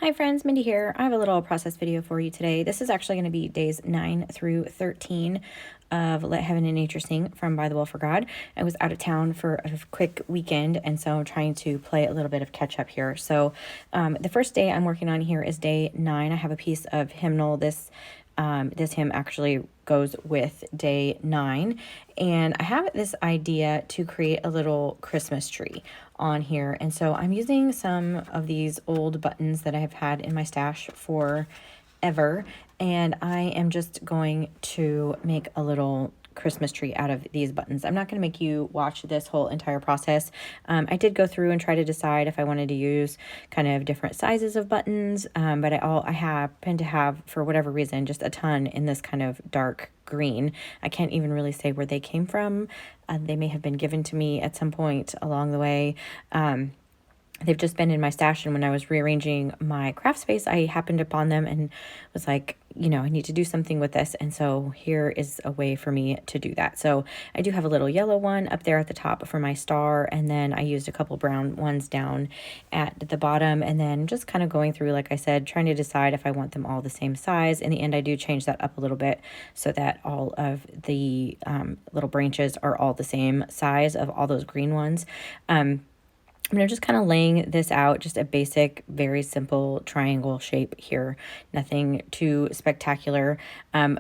Hi friends, Mindy here. I have a little process video for you today. This is actually going to be days 9 through 13 of Let Heaven and Nature Sing from Bythewell4God. I was out of town for a quick weekend, and so I'm trying to play a little bit of catch up here. So the first day I'm working on here is day 9. I have a piece of hymnal. This hymn actually goes with day 9, and I have this idea to create a little Christmas tree on here, and so I'm using some of these old buttons that I've had in my stash forever, and I am just going to make a little Christmas tree out of these buttons. I'm not going to make you watch this whole entire process. I did go through and try to decide if I wanted to use kind of different sizes of buttons, but I happen to have, for whatever reason, just a ton in this kind of dark green. I can't even really say where they came from. They may have been given to me at some point along the way. They've just been in my stash, and when I was rearranging my craft space, I happened upon them and was like, I need to do something with this, and so here is a way for me to do that. So I do have a little yellow one up there at the top for my star, and then I used a couple brown ones down at the bottom, and then just kind of going through, like I said, trying to decide if I want them all the same size. In the end, I do change that up a little bit so that all of the little branches are all the same size of all those green ones. I'm just kind of laying this out, just a basic, very simple triangle shape here. Nothing too spectacular.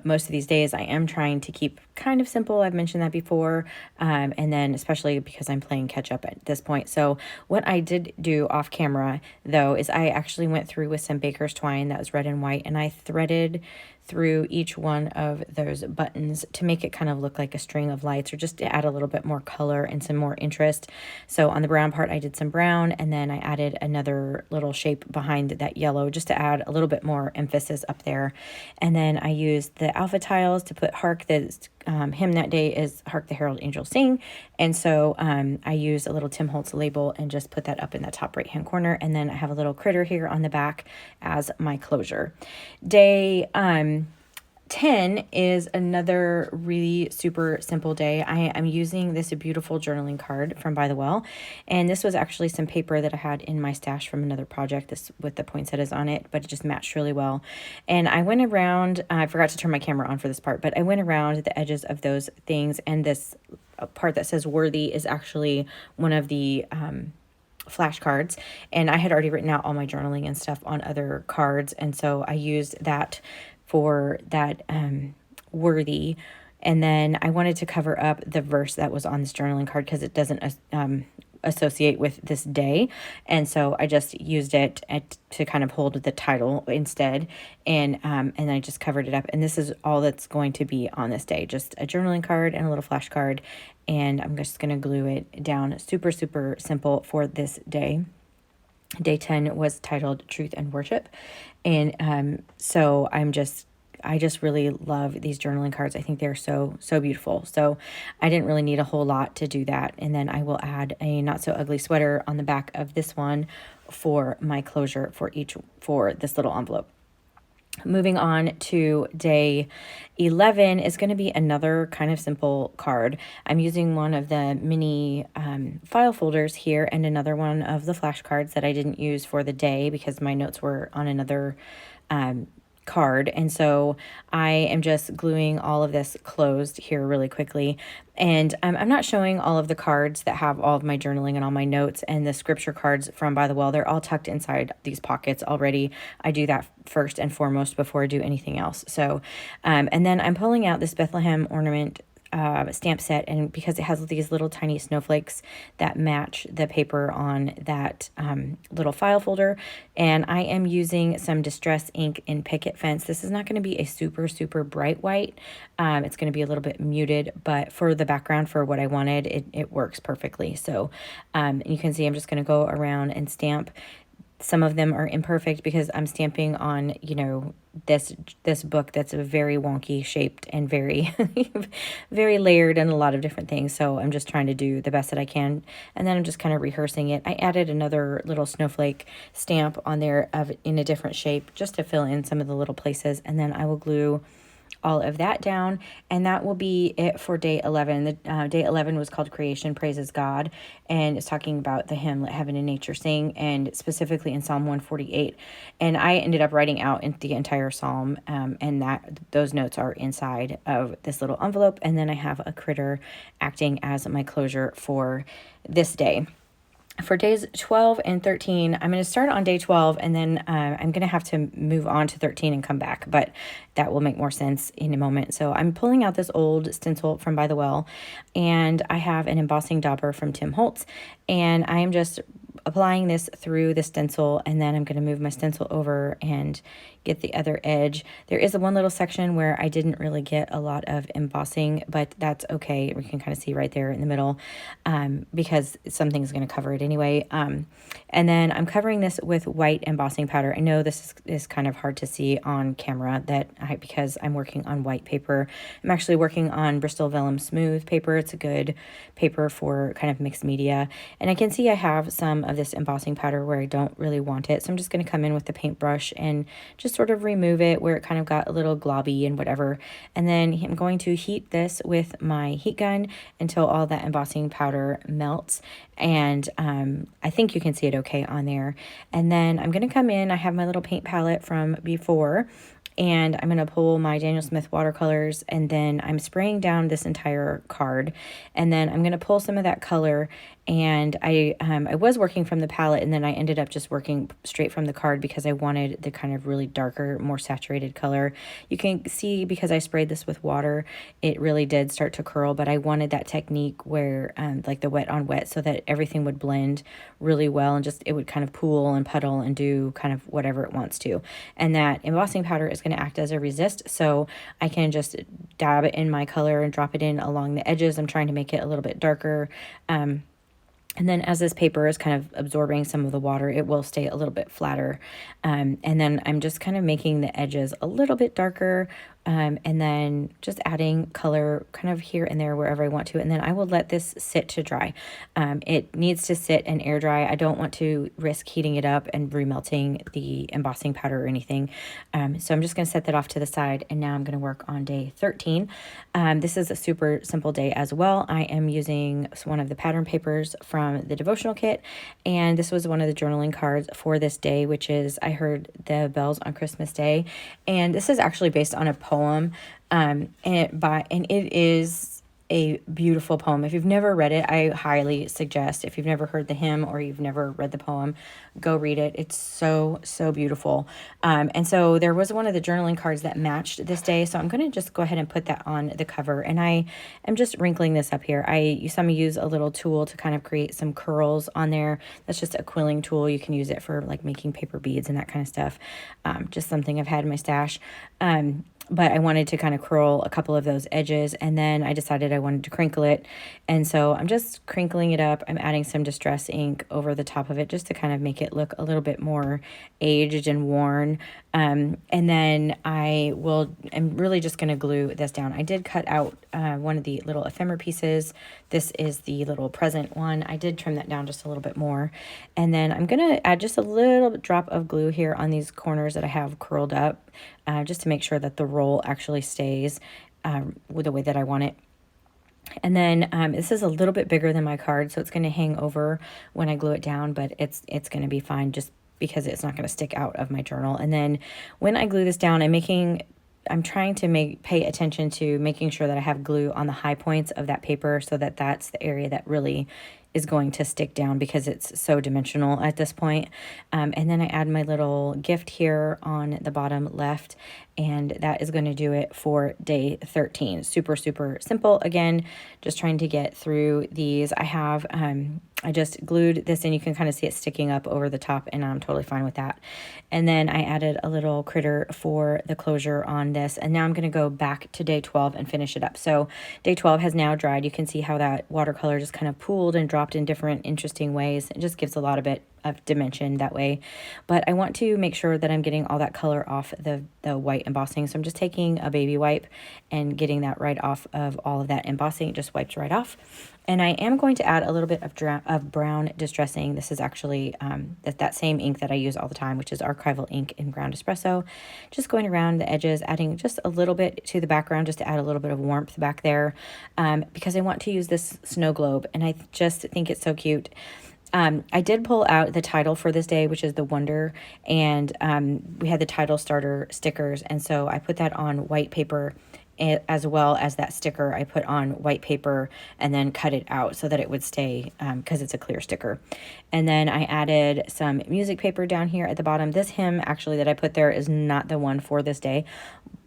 Most of these days I am trying to keep kind of simple. I've mentioned that before. And then especially because I'm playing catch up at this point. So what I did do off camera though, is I actually went through with some baker's twine that was red and white, and I threaded through each one of those buttons to make it kind of look like a string of lights, or just to add a little bit more color and some more interest. So on the brown part, I did some brown, and then I added another little shape behind that yellow just to add a little bit more emphasis up there. And then I used the alpha tiles to put Hark. The hymn that day is Hark the Herald Angels Sing. And so I used a little Tim Holtz label and just put that up in the top right hand corner. And then I have a little critter here on the back as my closure. Day 10 is another really super simple day. I am using this beautiful journaling card from By the Well, and this was actually some paper that I had in my stash from another project, this with the poinsettias on it, but it just matched really well. And I went around, I forgot to turn my camera on for this part, but I went around the edges of those things, and this part that says worthy is actually one of the flashcards, and I had already written out all my journaling and stuff on other cards, and so I used that for that worthy. And then I wanted to cover up the verse that was on this journaling card because it doesn't associate with this day, and so I just used it to kind of hold the title instead, and I just covered it up. And this is all that's going to be on this day, just a journaling card and a little flashcard, and I'm just going to glue it down. Super simple for this day. Day 10 was titled Truth and Worship. And so I just really love these journaling cards. I think they're so beautiful. So I didn't really need a whole lot to do that. And then I will add a not so ugly sweater on the back of this one for my closure for this little envelope. Moving on to day 11 is going to be another kind of simple card. I'm using one of the mini file folders here and another one of the flashcards that I didn't use for the day because my notes were on another card, and so I am just gluing all of this closed here really quickly. And I'm not showing all of the cards that have all of my journaling and all my notes, and the scripture cards from By the Well. They're all tucked inside these pockets already. I do that first and foremost before I do anything else. So and then I'm pulling out this Bethlehem ornament stamp set, and because it has these little tiny snowflakes that match the paper on that little file folder, and I am using some distress ink in Picket Fence. This is not going to be a super bright white. It's going to be a little bit muted, but for the background, for what I wanted, it works perfectly. So you can see I'm just going to go around and stamp. Some of them are imperfect because I'm stamping on, this book that's very wonky shaped and very, very layered and a lot of different things. So I'm just trying to do the best that I can. And then I'm just kind of rehearsing it. I added another little snowflake stamp on there in a different shape just to fill in some of the little places. And then I will glue all of that down. And that will be it for day 11. The day 11 was called Creation Praises God, and it's talking about the hymn Let Heaven and Nature Sing, and specifically in Psalm 148. And I ended up writing out the entire psalm, and those notes are inside of this little envelope. And then I have a critter acting as my closure for this day. For days 12 and 13, I'm going to start on day 12, and then I'm going to have to move on to 13 and come back, but that will make more sense in a moment. So I'm pulling out this old stencil from By the Well, and I have an embossing dauber from Tim Holtz, and I am just applying this through the stencil, and then I'm going to move my stencil over and get the other edge. There is one little section where I didn't really get a lot of embossing, but that's okay. We can kind of see right there in the middle, because something's going to cover it anyway. And then I'm covering this with white embossing powder. I know this is kind of hard to see on camera because I'm working on white paper. I'm actually working on Bristol Vellum Smooth paper. It's a good paper for kind of mixed media. And I can see I have some of this embossing powder where I don't really want it. So I'm just going to come in with the paintbrush and just sort of remove it where it kind of got a little globby and whatever. And then I'm going to heat this with my heat gun until all that embossing powder melts. And I think you can see it okay on there. And then I'm going to come in, I have my little paint palette from before, and I'm going to pull my Daniel Smith watercolors, and then I'm spraying down this entire card, and then I'm going to pull some of that color. And I was working from the palette, and then I ended up just working straight from the card because I wanted the kind of really darker, more saturated color. You can see because I sprayed this with water, it really did start to curl, but I wanted that technique where like the wet on wet, so that everything would blend really well and just it would kind of pool and puddle and do kind of whatever it wants to. And that embossing powder is going to act as a resist, so I can just dab it in my color and drop it in along the edges. I'm trying to make it a little bit darker. And then as this paper is kind of absorbing some of the water, it will stay a little bit flatter. And then I'm just kind of making the edges a little bit darker, and then just adding color kind of here and there wherever I want to. And then I will let this sit to dry. It needs to sit and air dry. I don't want to risk heating it up and remelting the embossing powder or anything. So I'm just going to set that off to the side. And now I'm going to work on day 13. This is a super simple day as well. I am using one of the pattern papers from the devotional kit. And this was one of the journaling cards for this day, which is I Heard the Bells on Christmas Day. And this is actually based on a poem, and it is a beautiful poem. If you've never read it, I highly suggest, if you've never heard the hymn or you've never read the poem, go read it. It's so beautiful. And so there was one of the journaling cards that matched this day, so I'm going to just go ahead and put that on the cover. And I am just wrinkling this up here. Some use a little tool to kind of create some curls on there. That's just a quilling tool. You can use it for like making paper beads and that kind of stuff. Just something I've had in my stash. But I wanted to kind of curl a couple of those edges, and then I decided I wanted to crinkle it. And so I'm just crinkling it up. I'm adding some distress ink over the top of it just to kind of make it look a little bit more aged and worn. And then I'm really just going to glue this down. I did cut out one of the little ephemera pieces. This is the little present one. I did trim that down just a little bit more. And then I'm going to add just a little drop of glue here on these corners that I have curled up, just to make sure that the roll actually stays with the way that I want it. And then this is a little bit bigger than my card, so it's going to hang over when I glue it down, but it's going to be fine just because it's not going to stick out of my journal. And then when I glue this down, I'm trying to pay attention to making sure that I have glue on the high points of that paper, so that that's the area that really is going to stick down because it's so dimensional at this point. And then I add my little gift here on the bottom left, and that is going to do it for day 13. Super simple. Again, just trying to get through these. I just glued this in. You can kind of see it sticking up over the top, and I'm totally fine with that. And then I added a little critter for the closure on this. And now I'm going to go back to day 12 and finish it up. So day 12 has now dried. You can see how that watercolor just kind of pooled and dropped in different interesting ways. It just gives a lot of it of dimension that way. But I want to make sure that I'm getting all that color off the white embossing. So I'm just taking a baby wipe and getting that right off of all of that embossing. It just wipes right off. And I am going to add a little bit of brown distressing. This is actually that same ink that I use all the time, which is archival ink in ground espresso. Just going around the edges, adding just a little bit to the background, just to add a little bit of warmth back there, because I want to use this snow globe, and I just think it's so cute. I did pull out the title for this day, which is the Wonder, and we had the title starter stickers, and so I put that on white paper, as well as that sticker I put on white paper and then cut it out so that it would stay, because it's a clear sticker. And then I added some music paper down here at the bottom. This hymn actually that I put there is not the one for this day,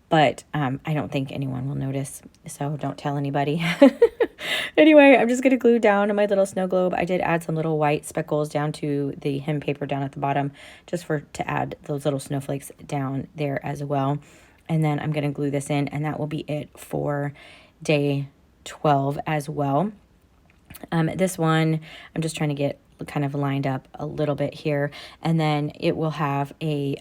but I don't think anyone will notice, so don't tell anybody. Anyway, I'm just going to glue down my little snow globe. I did add some little white speckles down to the hem paper down at the bottom, just to add those little snowflakes down there as well. And then I'm going to glue this in, and that will be it for day 12 as well. This one, I'm just trying to get kind of lined up a little bit here, and then it will have a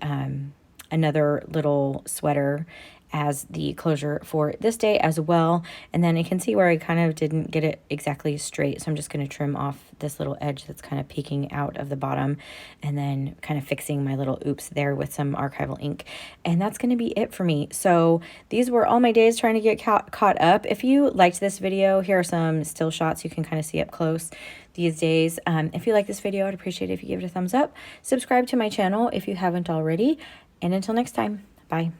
another little sweater as the closure for this day as well. And then you can see where I kind of didn't get it exactly straight, so I'm just going to trim off this little edge that's kind of peeking out of the bottom, and then kind of fixing my little oops there with some archival ink. And that's going to be it for me. So these were all my days trying to get caught up. If you liked this video, here are some still shots you can kind of see up close these days. If you like this video, I'd appreciate it if you give it a thumbs up. Subscribe to my channel if you haven't already. And until next time, bye.